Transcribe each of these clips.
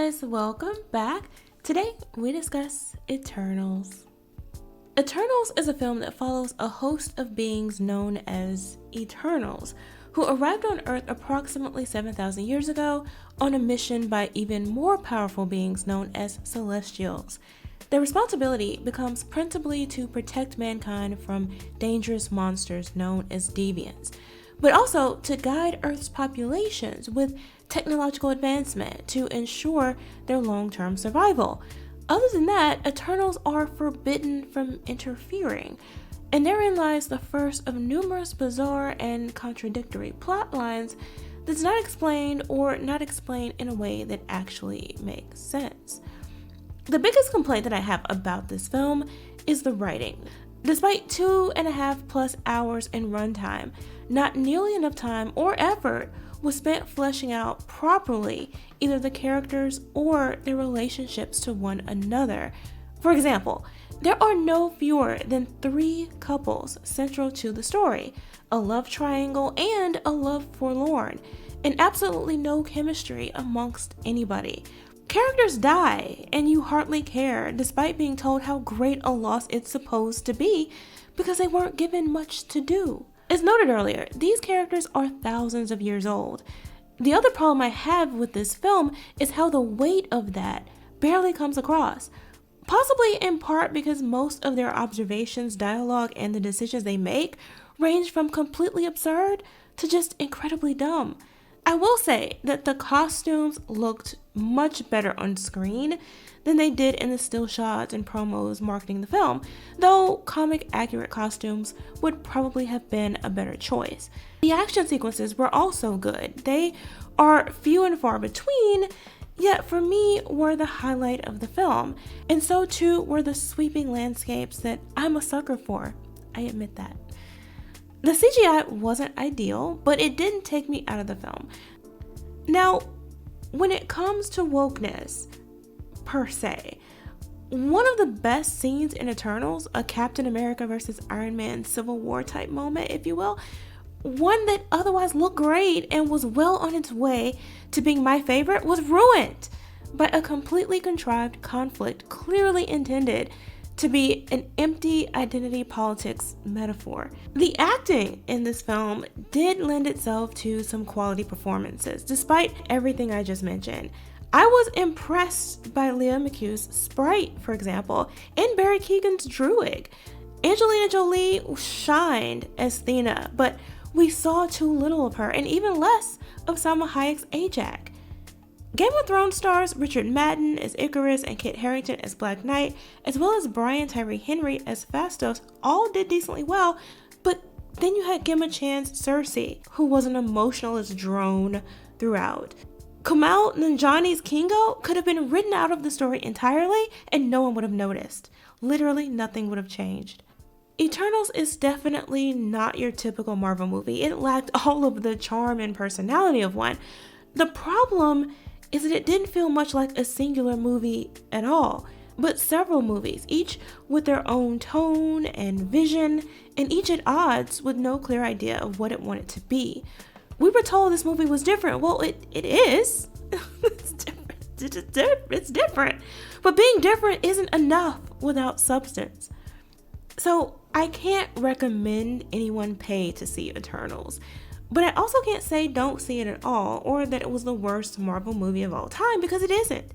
guys, welcome back. Today we discuss Eternals. Eternals is a film that follows a host of beings known as Eternals, who arrived on Earth approximately 7,000 years ago on a mission by even more powerful beings known as Celestials. Their responsibility becomes principally to protect mankind from dangerous monsters known as deviants, but also to guide Earth's populations with technological advancement to ensure their long-term survival. Other than that, Eternals are forbidden from interfering, and therein lies the first of numerous bizarre and contradictory plot lines that's not explained or not explained in a way that actually makes sense. The biggest complaint that I have about this film is the writing. Despite 2.5+ hours in runtime, not nearly enough time or effort was spent fleshing out properly either the characters or their relationships to one another. For example, there are no fewer than 3 couples central to the story, a love triangle and a love forlorn, and absolutely no chemistry amongst anybody. Characters die and you hardly care, despite being told how great a loss it's supposed to be because they weren't given much to do. As noted earlier, these characters are thousands of years old. The other problem I have with this film is how the weight of that barely comes across. Possibly in part because most of their observations, dialogue, and the decisions they make range from completely absurd to just incredibly dumb. I will say that the costumes looked much better on screen than they did in the still shots and promos marketing the film, though comic accurate costumes would probably have been a better choice. The action sequences were also good. They are few and far between, yet for me were the highlight of the film, and so too were the sweeping landscapes that I'm a sucker for. I admit that. The CGI wasn't ideal, but it didn't take me out of the film. Now, when it comes to wokeness, per se, one of the best scenes in Eternals, a Captain America versus Iron Man Civil War type moment, if you will, one that otherwise looked great and was well on its way to being my favorite, was ruined by a completely contrived conflict clearly intended to be an empty identity politics metaphor. The acting in this film did lend itself to some quality performances, despite everything I just mentioned. I was impressed by McHugh's Sprite, for example, and Barry Keoghan's Druig. Angelina Jolie shined as Thena, but we saw too little of her, and even less of Salma Hayek's Ajak. Game of Thrones stars Richard Madden as Icarus and Kit Harington as Black Knight, as well as Brian Tyree Henry as Phastos, all did decently well, but then you had Gemma Chan's Cersei, who was an emotionalist drone throughout. Kumail Nanjiani's Kingo could have been written out of the story entirely and no one would have noticed. Literally nothing would have changed. Eternals is definitely not your typical Marvel movie. It lacked all of the charm and personality of one. The problem is that it didn't feel much like a singular movie at all, but several movies, each with their own tone and vision, and each at odds with no clear idea of what it wanted to be. We were told this movie was different. Well, it is. It's different. But being different isn't enough without substance. So I can't recommend anyone pay to see Eternals. But I also can't say don't see it at all, or that it was the worst Marvel movie of all time, because it isn't.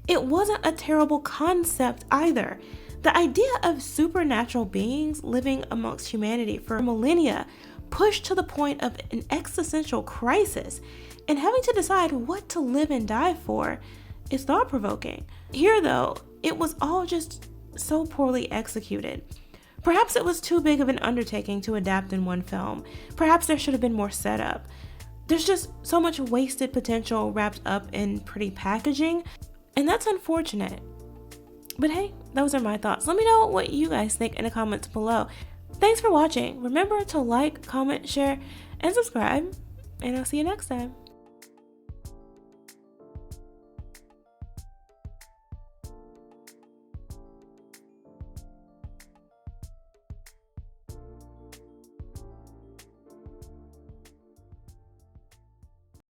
It wasn't a terrible concept either. The idea of supernatural beings living amongst humanity for millennia, pushed to the point of an existential crisis, and having to decide what to live and die for, is thought-provoking. Here, though, it was all just so poorly executed. Perhaps it was too big of an undertaking to adapt in one film. Perhaps there should have been more setup. There's just so much wasted potential wrapped up in pretty packaging, and that's unfortunate. But hey, those are my thoughts. Let me know what you guys think in the comments below. Thanks for watching. Remember to like, comment, share, and subscribe, and I'll see you next time.